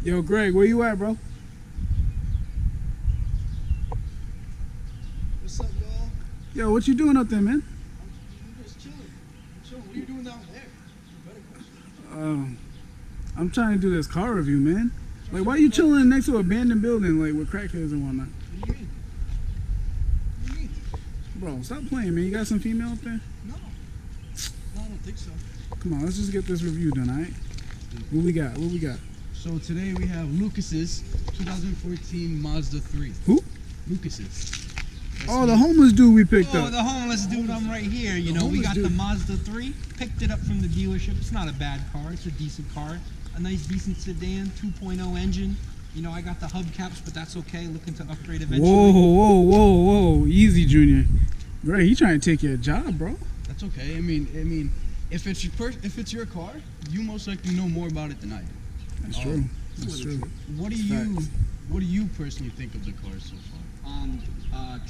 Yo, Greg, where you at, bro? What's up, y'all? Yo, what you doing up there, man? I'm just chilling. What are you doing down there? Better question. I'm trying to do this car review, man. Like, why you chilling next to an abandoned building, like, with crackheads and whatnot? What do you mean? What do you mean? Bro, stop playing, man. You got some female up there? No. No, I don't think so. Come on, let's just get this review done, alright? What we got? What we got? So today we have Lucas's 2014 Mazda 3. Who? Lucas's. Oh, the homeless dude we picked Oh, up. the homeless dude, I'm right here. You know, we got the Mazda 3. Picked it up from the dealership. It's not a bad car. It's a decent car. A nice, decent sedan, 2.0 engine. You know, I got the hubcaps, but that's okay. Looking to upgrade eventually. Whoa. Easy, Junior. Greg, he trying to take your job, bro. That's okay. I mean, if it's your car, you most likely know more about it than I do. That's true. That's true. What do you personally think of the car so far?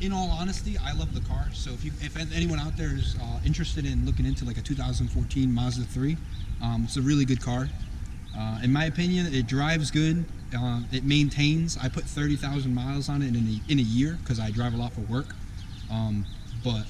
In all honesty, I love the car. So if anyone out there is interested in looking into like a 2014 Mazda 3, it's a really good car. In my opinion, it drives good. It maintains. I put 30,000 miles on it in a year because I drive a lot for work. But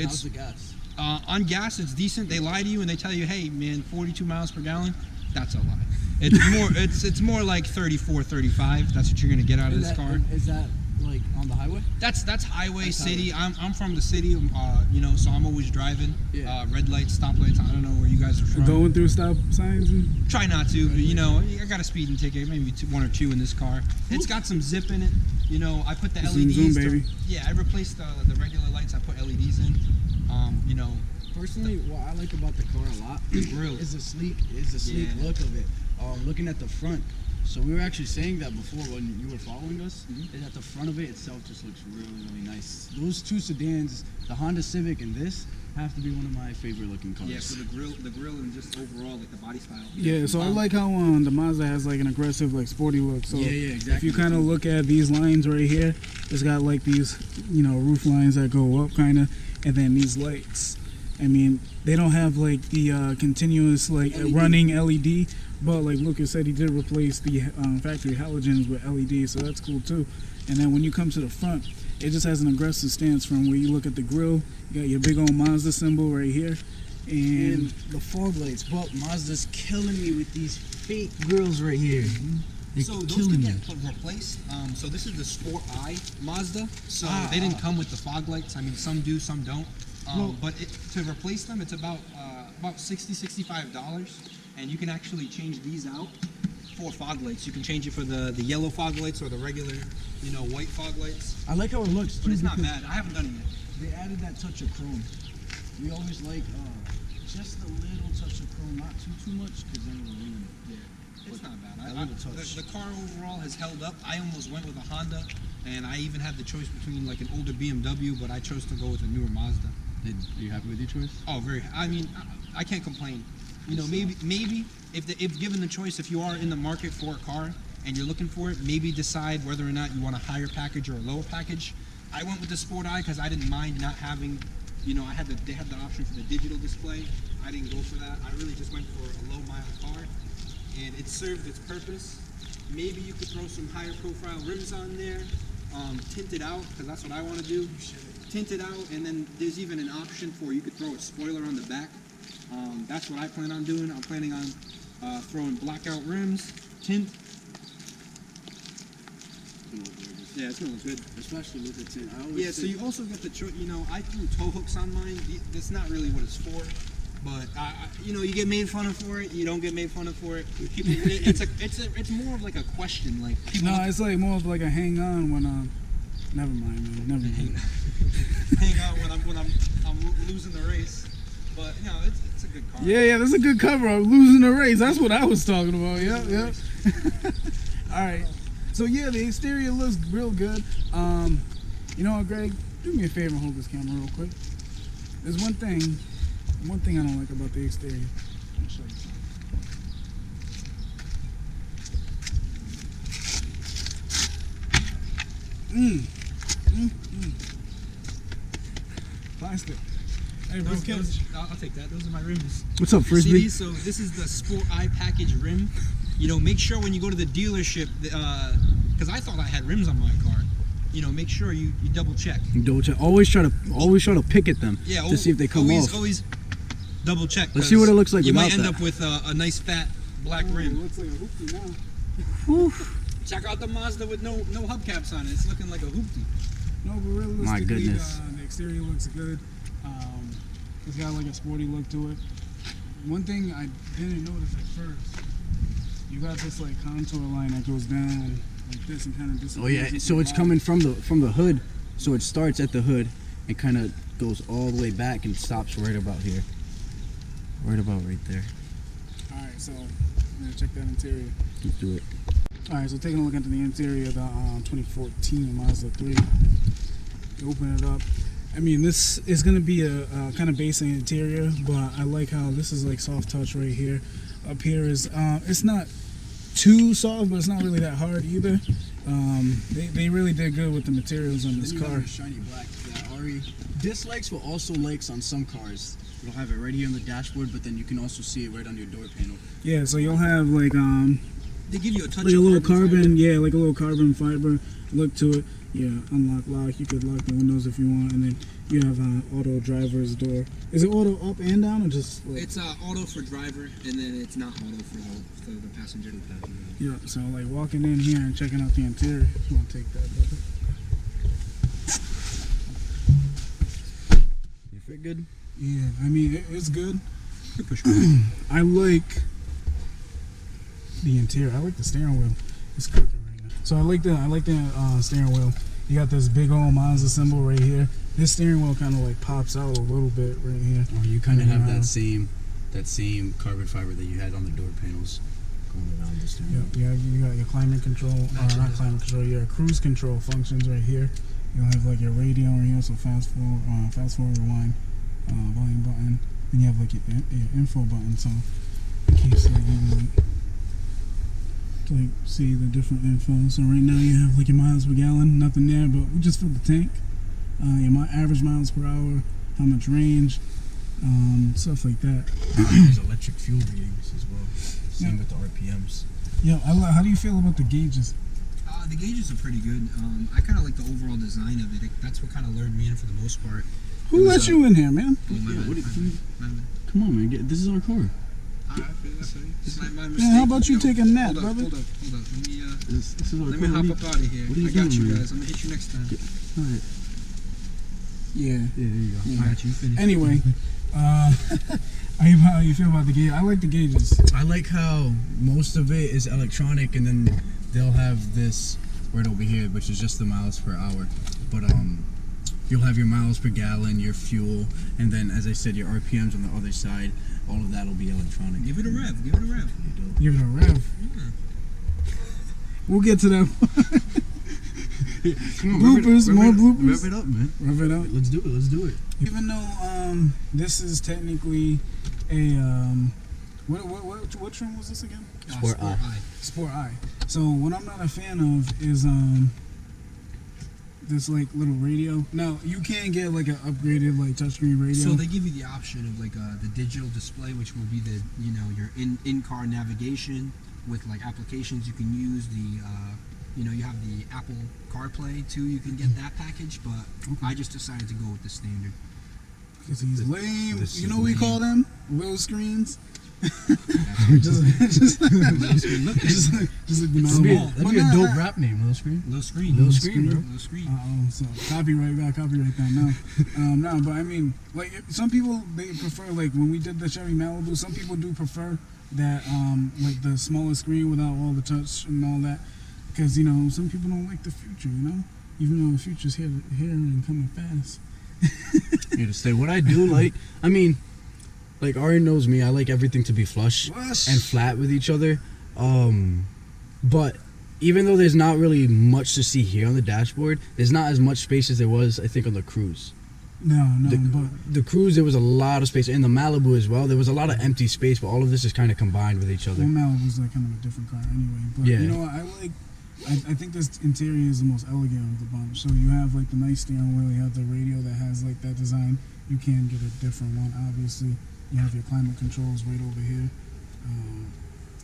how's the gas? On gas, it's decent. They lie to you and they tell you, hey man, 42 miles per gallon. That's a lie. It's more like 34, 35. That's what you're gonna get out of this car. Is that like on the highway? That's highway, city. I'm from the city, you know, so I'm always driving. Yeah. Red lights, stoplights. I don't know where you guys are from. Going through stop signs and... Try not to, but you know, I got a speeding ticket, maybe one or two in this car. It's got some zip in it. You know, I put the LEDs. Zoom, baby. Yeah, I replaced the regular lights. I put LEDs in. You know. Personally, what I like about the car a lot is the sleek look of it. Looking at the front. So we were actually saying that before when you were following us, is that the front of it itself just looks really, really nice. Those two sedans, the Honda Civic and this, have to be one of my favorite looking cars. Yeah, so the grill and just overall like the body style. Yeah, so I like how the Mazda has like an aggressive, like sporty look. So yeah, exactly. If you kind of look at these lines right here, it's got like these, you know, roof lines that go up kind of, and then these lights. I mean, they don't have like the continuous like running LED, but like Lucas said, he did replace the factory halogens with LED, so that's cool too. And then when you come to the front, it just has an aggressive stance from where you look at the grille. You got your big old Mazda symbol right here, and the fog lights. But Mazda's killing me with these fake grills right here. So those can get replaced. So this is the Sport I Mazda. So they didn't come with the fog lights. I mean, some do, some don't. But to replace them, it's about $60–65, and you can actually change these out for fog lights. You can change it for the yellow fog lights or the regular, you know, white fog lights. I like how it looks too. But it's not bad. I haven't done it yet. They added that touch of chrome. We always like just a little touch of chrome, not too much, because then it'll ruin it. Yeah, it's not bad. The car overall has held up. I almost went with a Honda, and I even had the choice between like an older BMW, but I chose to go with a newer Mazda. Are you happy with your choice? Oh, very. I mean, I can't complain. You know, maybe if given the choice, if you are in the market for a car and you're looking for it, maybe decide whether or not you want a higher package or a lower package. I went with the Sport I because I didn't mind not having, you know, they had the option for the digital display. I didn't go for that. I really just went for a low mile car, and it served its purpose. Maybe you could throw some higher profile rims on there, tint it out, because that's what I want to do. Tint it out, and then there's even an option for you could throw a spoiler on the back. That's what I plan on doing. I'm planning on throwing blackout rims, tint. Yeah, it's gonna look good, especially with the tint. Yeah, so you also get the choice. You know, I threw tow hooks on mine. That's not really what it's for, but you know, you get made fun of for it. You don't get made fun of for it. People, it's more of like a question. Like people. No, it's like more of like a hang on when Never mind, man. Never mind. Hang on when I'm losing the race. But you know, it's a good car. Yeah, that's a good cover of losing the race. That's what I was talking about. Yep. All right. So yeah, the exterior looks real good. You know what, Greg? Do me a favor and hold this camera real quick. There's one thing I don't like about the exterior. Let me show you something. Plastic. Hey, I'll take that. Those are my rims. What's up, Frisbee? So this is the Sport I package rim. You know, make sure when you go to the dealership, because I thought I had rims on my car. You know, make sure you double check. Double check. Always try to pick at them to see if they come off. Always double check. Let's see what it looks like. You without might end that. up with a nice fat black rim. It looks like a hoopty now. Whew. Check out the Mazda with no hubcaps on it. It's looking like a hoopty. No, but realistically, My goodness. The exterior looks good. It's got like a sporty look to it. One thing I didn't notice at first, you got this like contour line that goes down like this and kind of disappears. Oh yeah, so it's coming from the hood. So it starts at the hood and kind of goes all the way back and stops right about here. Right about right there. All right, so I'm gonna check that interior. Let's do it. All right, so taking a look into the interior of the 2014 Mazda 3. You open it up. I mean, this is going to be a kind of basic interior, but I like how this is like soft touch right here. Up here is, it's not too soft, but it's not really that hard either. They really did good with the materials on this car. Shiny black that Ari dislikes, but also likes on some cars. You'll have it right here on the dashboard, but then you can also see it right on your door panel. Yeah, so you'll have like They give you a touch like a of little carbon, fiber. yeah, like a little carbon fiber look to it. Yeah, unlock, lock. You could lock the windows if you want, and then you have auto driver's door. Is it auto up and down, or just? Like, It's auto for driver, and then it's not auto for the passenger. yeah. So like walking in here and checking out the interior. You want to take that, brother? You fit good? Yeah, I mean it's good. I like the interior. I like the steering wheel. It's cooking right now. So I like the steering wheel. You got this big old Mazda symbol right here. This steering wheel kind of like pops out a little bit right here. Oh, you kind of have that same carbon fiber that you had on the door panels going around the steering wheel. Yeah, you got your climate control, not climate control, your cruise control functions right here. You'll have like your radio right here, so fast forward, rewind, volume button. Then you have like your info button, so in case like you like see the different info. So right now you have like your miles per gallon, nothing there, but we just filled the tank. Your average miles per hour, how much range, stuff like that. There's electric fuel readings as well. Same with the RPMs. Yeah, how do you feel about the gauges? The gauges are pretty good. I kind of like the overall design of it. That's what kind of lured me in for the most part. Who let you in here, man? Oh, my bad, my bad. Come on, man. This is our car. I feel it's my mistake. Man, how about you take a nap, hold brother? Hold up. Let me This is our let car. me hop up out of here. What are you I got doing, you man? guys. I'm gonna hit you next time. All right. Yeah. Yeah, there you go. Yeah. All right, you finish. Anyway, how you feel about the gauge? I like the gauges. I like how most of it is electronic, and then they'll have this right over here, which is just the miles per hour. But you'll have your miles per gallon, your fuel, and then, as I said, your RPMs on the other side. All of that will be electronic. Give it a rev. Give it a rev. Give it a rev. Yeah. We'll get to that. Come on, Bloopers, more bloopers. Rev it up, man. Rev it up. Let's do it. Let's do it. Even though this is technically a what trim was this again? Sport I. Sport I. So what I'm not a fan of is this like little radio. Now you can get like an upgraded like touchscreen radio. So they give you the option of like the digital display, which will be the your in-car navigation with like applications you can use. The you have the Apple CarPlay too. You can get that package, but I just decided to go with the standard. Because he's lame. This You is know what we lame. call them? Little screens. just like the Small. That'd be a dope rap name, Little Screen. Low screen. Low screen, bro. Low screen. So copyright, gotta copyright that now. No, but I mean, like some people they prefer like when we did the Chevy Malibu. Some people do prefer that like the smaller screen without all the touch and all that, because some people don't like the future. Even though the future's here and coming fast. Here to stay. What I do like, I mean, like Ari knows me. I like everything to be flush and flat with each other. But even though there's not really much to see here on the dashboard, there's not as much space as there was, I think, on the Cruise. No, but The Cruise, there was a lot of space, and the Malibu as well. There was a lot of empty space, but all of this is kind of combined with each other. well, Malibu's like kind of a different car anyway. But Yeah. you know what? I think this interior is the most elegant of the bunch. So you have like the nice steering wheel, you have the radio that has like that design. You can get a different one, obviously. You have your climate controls right over here.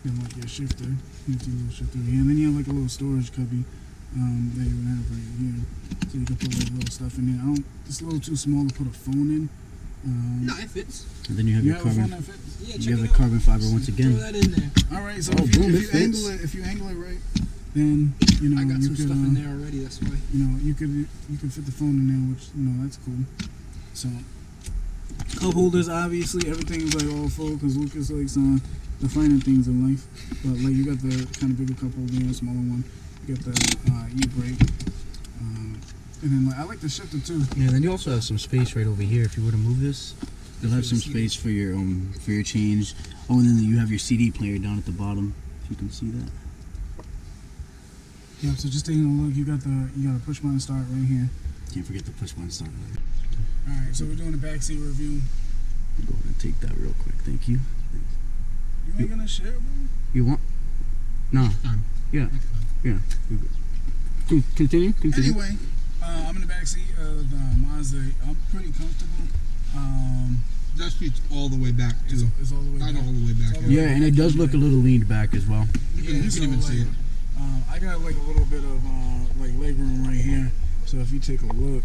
and like your shifter, empty little shifter here, and then you have like a little storage cubby that you would have right here, so you can put like little stuff in there. It's a little too small to put a phone in. No, it fits. And then you have your a carbon. phone that fits? Yeah, You check have it the out. carbon fiber once again. Throw that in there. All right, so Oh, if, you, boom, if, it you angle fits. it, if you angle it right, then you know I got you some could stuff in there already. That's why. you know you could fit the phone in there, which that's cool. So cup holders, obviously everything is like all full because Lucas likes the finer things in life. But like you got the kind of bigger cup holder, a smaller one. You got the e-brake, and then like I like the shifter too. Yeah, and then you also have some space right over here. If you were to move this, you'll have some space for your change. Oh, and then you have your CD player down at the bottom. If you can see that. Yeah. So just taking a look, you got a push button start right here. Can't forget the push button start. All right, so we're doing a backseat review. Go ahead and take that real quick. Thank you. You ain't gonna share, bro? You want? No. Yeah. Yeah. Continue. Anyway, I'm in the backseat of the Mazda. I'm pretty comfortable. That seat's all the way back too. It's all the way Not back. all the way back. It's all the way Yeah, and it does look a little leaned back as well. You can even see it. I got like a little bit of like leg room right here. So if you take a look,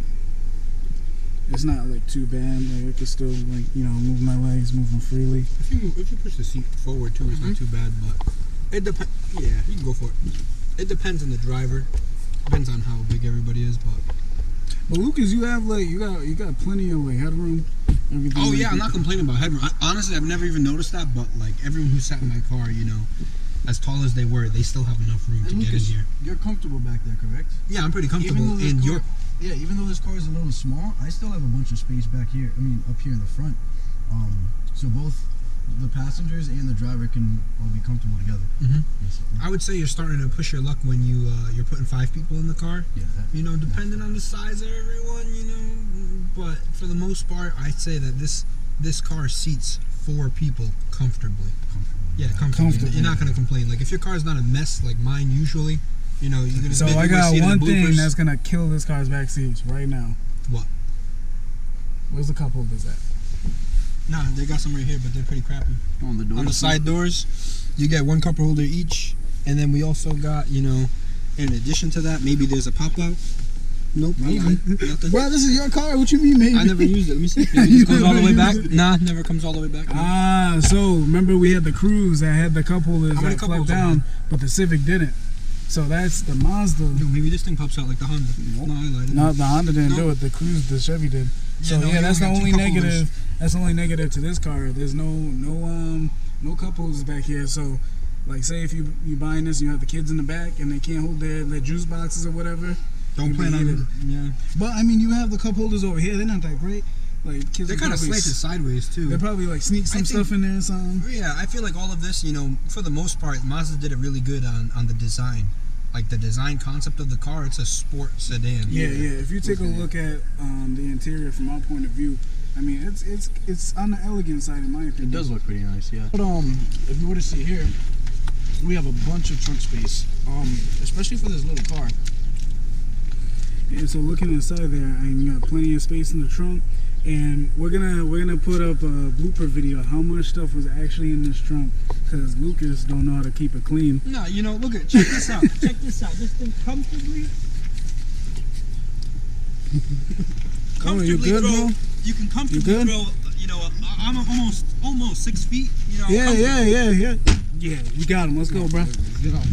it's not like too bad. Like I can still like move my legs, move them freely. If you push the seat forward too, it's not too bad. But it depends. Yeah, you can go for it. It depends on the driver. Depends on how big everybody is, But Lucas, you have like you got plenty of like headroom. Everything. Oh like yeah, I'm that. not complaining about headroom. Honestly, I've never even noticed that. But like everyone who sat in my car, as tall as they were, they still have enough room to get in here. You're comfortable back there, correct? Yeah, I'm pretty comfortable. Even though this And car- you're even though this car is a little small, I still have a bunch of space back here. I mean, up here in the front. So both the passengers and the driver can all be comfortable together. Basically. I would say you're starting to push your luck when you're putting 5 people in the car. Yeah. Depending on the size of everyone, But for the most part, I'd say that this car seats 4 people comfortably. Yeah, comfortably. You're not gonna complain. Like if your car's not a mess like mine usually, you're gonna. So maybe I you might got see it in one the thing bloopers. that's gonna kill this car's back seats right now. What? Where's the cup holders at? Nah, they got some right here, but they're pretty crappy. On the door. On the side doors, you get 1 cup holder each, and then we also got, in addition to that, maybe there's a pop out. Nope, Maybe. nothing. Bro, this is your car. What you mean, maybe? I never used it. Let me see. Maybe it goes all the way back. Nah, never comes all the way back. So remember we had the Cruise that had the cup holders How many that cup flipped holders are down, but the Civic didn't. So that's the Mazda. Yo, maybe this thing pops out like the Honda. Nope. No, I lied. No, the Honda didn't do Nope. it. The Cruise, the Chevy did. So no, yeah, you that's the only got only 2 cup holders. negative. That's the only negative to this car. There's no cup holders back here. So, like, say if you buying this, and you have the kids in the back and they can't hold their juice boxes or whatever. Don't plan on it. Yeah. But I mean, you have the cup holders over here. They're not that great. Like kids. They're will kind of probably slanted sideways too. They probably like sneak some I think- stuff in there or something. Yeah, I feel like all of this, for the most part, Mazda did it really good on the design. Like the design concept of the car, it's a sport sedan. Yeah. If you take a look at the interior from our point of view, I mean, it's on the elegant side in my opinion. It does look pretty nice, yeah. But if you were to see here, we have a bunch of trunk space. Especially for this little car. Yeah, so looking inside there, and you got plenty of space in the trunk, and we're gonna put up a blooper video how much stuff was actually in this trunk, because Lucas don't know how to keep it clean. No, look at check this out. Check this out. This thing comfortably you good, throw. bro? You can comfortably good? throw. I'm almost 6 feet. Yeah. comfortably. Yeah, you got him. Let's go, bro. Get on.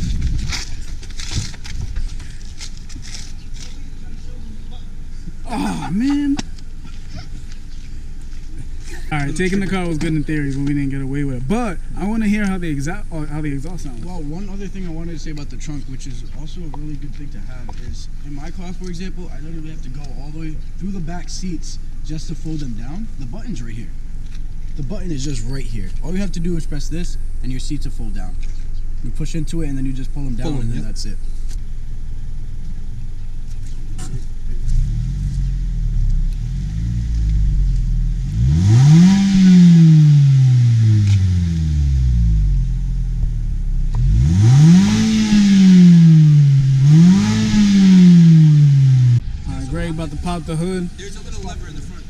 Oh man. All right, taking the car was good in theory, but we didn't get away with it. But I want to hear how the exhaust sounds. Well, one other thing I wanted to say about the trunk, which is also a really good thing to have, is in my car, for example, I literally have to go all the way through the back seats just to fold them down. The button's right here. The button is just right here. All you have to do is press this, and your seats will fold down. You push into it, and then you just pull them down, and then that's it. All right, Greg about to pop the hood. There's a little lever in the front.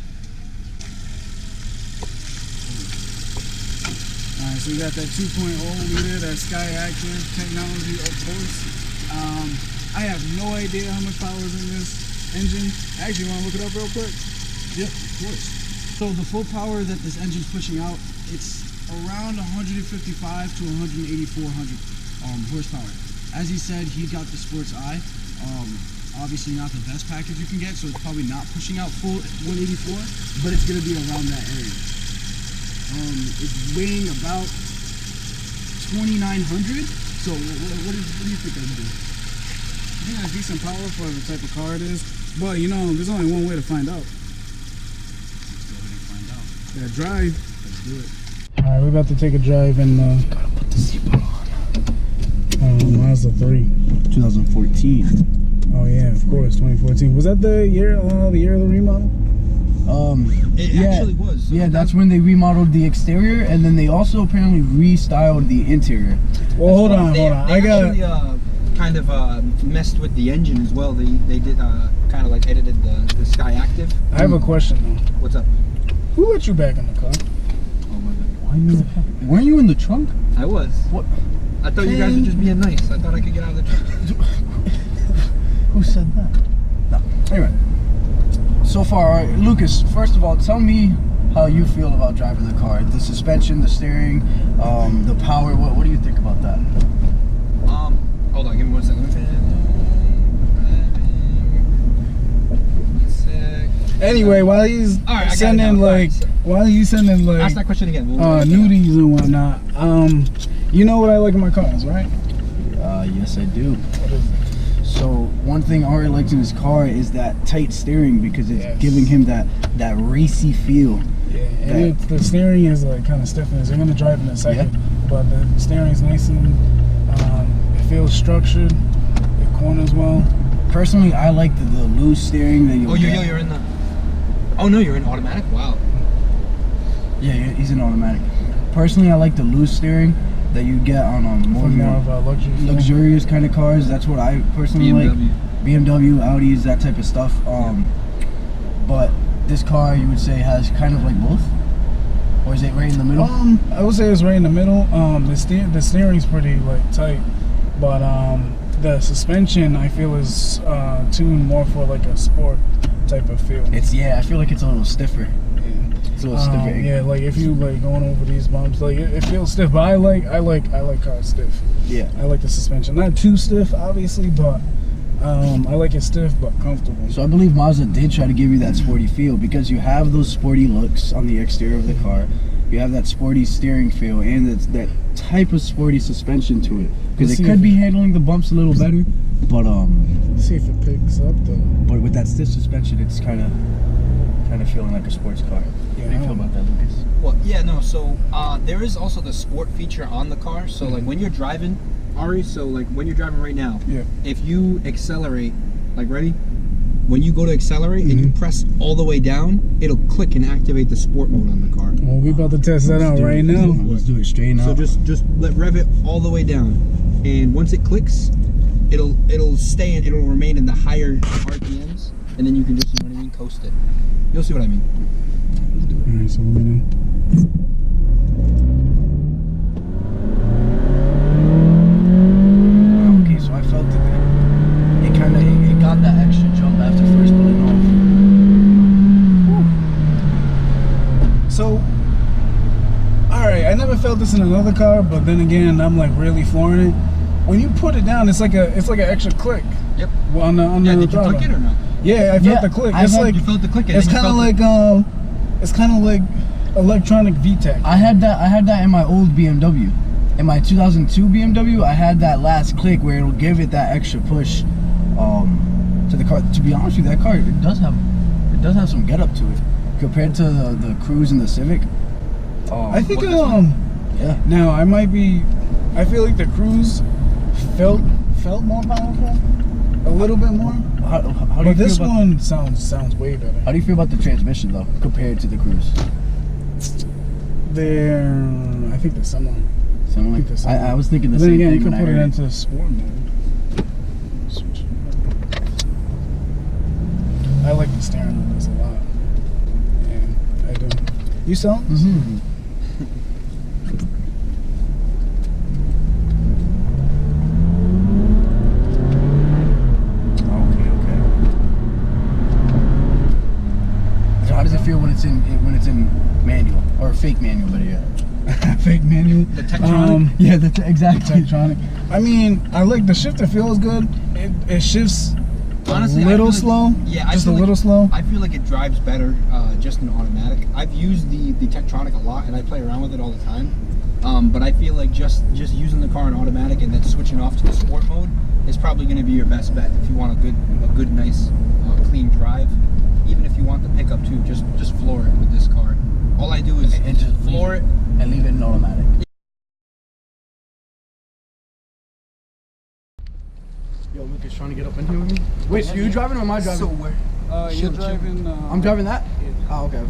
All right, so you got that 2.0 liter, that Sky Active technology, of course. I have no idea how much power is in this engine. Actually, want to look it up real quick? Yep, of course. So the full power that this engine's pushing out, it's around 155 to 184 horsepower. As he said, he got the Sports I. Obviously not the best package you can get, so it's probably not pushing out full 184, but it's going to be around that area. It's weighing about 2,900. So what do you think that would do? I think that's decent power for the type of car it is. But you know, there's only one way to find out. Let's go ahead and find out. Yeah, drive. Let's do it. Alright, we're about to take a drive in Gotta put the seatbelt on. Mazda 3. 2014. Oh yeah, of course, 2014. Was that the year of the remodel? It actually was. So Yeah, that's when they remodeled the exterior, and then they also apparently restyled the interior. Well, hold on. They I got. actually, kind of messed with the engine as well. They did kind of like edited the Sky Active. I have a question though. What's up? Who let you back in the car? Oh my god. Why you? Weren't you in the trunk? I was. What? I thought you guys were just being nice. I thought I could get out of the truck. Who said that? No. Anyway. So far, all right, Lucas, first of all, tell me how you feel about driving the car. The suspension, the steering, the power. What do you think about that? Hold on, give me 1 second. Anyway, while he's All right, I got it sending now. like, while he's sending like Ask that question again. nudies and whatnot, you know what I like in my cars, right? Yes, I do. What is it? So one thing Ari likes in his car is that tight steering because it's Yes. giving him that racy feel. Yeah, and the steering is like kind of stiffness. You're gonna drive in a second, but the steering's nice and it feels structured. It corners well. Personally, I like the loose steering that you. Oh, you're in the. Oh no, you're in automatic. Wow. Yeah, he's an automatic. Personally, I like the loose steering that you get on For more of a luxury. luxurious kind of cars. That's what I personally like. BMW, Audis, that type of stuff. But this car, you would say, has kind of like both, or is it right in the middle? I would say it's right in the middle. The steering's pretty like tight, but the suspension I feel is tuned more for like a sport type of feel. I feel like it's a little stiffer. It's a little stiffer. Yeah, like if you like going over these bumps, like it feels stiff. But I like cars stiff. Yeah. I like the suspension, not too stiff, obviously, but I like it stiff but comfortable. So I believe Mazda did try to give you that sporty feel because you have those sporty looks on the exterior of the car. You have that sporty steering feel and that type of sporty suspension to it. Because it could be handling the bumps a little better, but Let's see if it picks up though. but with that stiff suspension, it's kind of feeling like a sports car. Yeah, How do you feel about that, Lucas? Well, yeah, no. So there is also the sport feature on the car. So like when you're driving, Ari. So like when you're driving right now, Yeah. if you accelerate, like ready. When you go to accelerate and you press all the way down, it'll click and activate the sport mode on the car. Well, we about to test that out right now. Let's do it straight now. So just rev it all the way down, and once it clicks, it'll remain in the higher RPMs, and then you can just, you know what I mean, coast it. You'll see what I mean. Alright, so we're gonna. Okay, so I felt it got that extra jump after first pulling off. So, alright, I never felt this in another car, but then again, I'm like really flooring it. When you put it down, it's like an extra click. Yep. Well, on the Did you throttle. click it or no? Yeah, I felt the click. It's like You felt the click. And it's then you kind of like electronic VTEC. I had that in my old BMW. In my 2002 BMW, I had that last click where it'll give it that extra push to the car. To be honest with you, that car it does have some get up to it compared to the Cruise and the Civic. I think Yeah. now I feel like the Cruise felt more powerful, a little bit more. How do you But feel this about, one sounds way better. How do you feel about the transmission though, compared to the Cruise? I think they're similar. Something like this. I was thinking the Then same again, thing. you can when I put it heard into sport mode. Switch it up. I like the steering on this a lot. Yeah, I do. You sell? Mhm. it's in manual or fake manual, but yeah. Fake manual. The Tektronic? Yeah, exactly. Tektronic. I mean, I like the shifter. Feels good. It shifts Honestly, a I little feel slow. like, yeah, just a feel little like, slow. I feel like it drives better just in automatic. I've used the Tektronic a lot, and I play around with it all the time. But I feel like just using the car in automatic and then switching off to the sport mode is probably going to be your best bet if you want a good, nice, clean drive. Even if you want the pickup too, just floor it with this car. All I do is just floor it and leave it in automatic. Yo, Lucas trying to get up in here with me. Wait, so you driving or am I driving? So where? You're driving. I'm driving that? Oh, okay.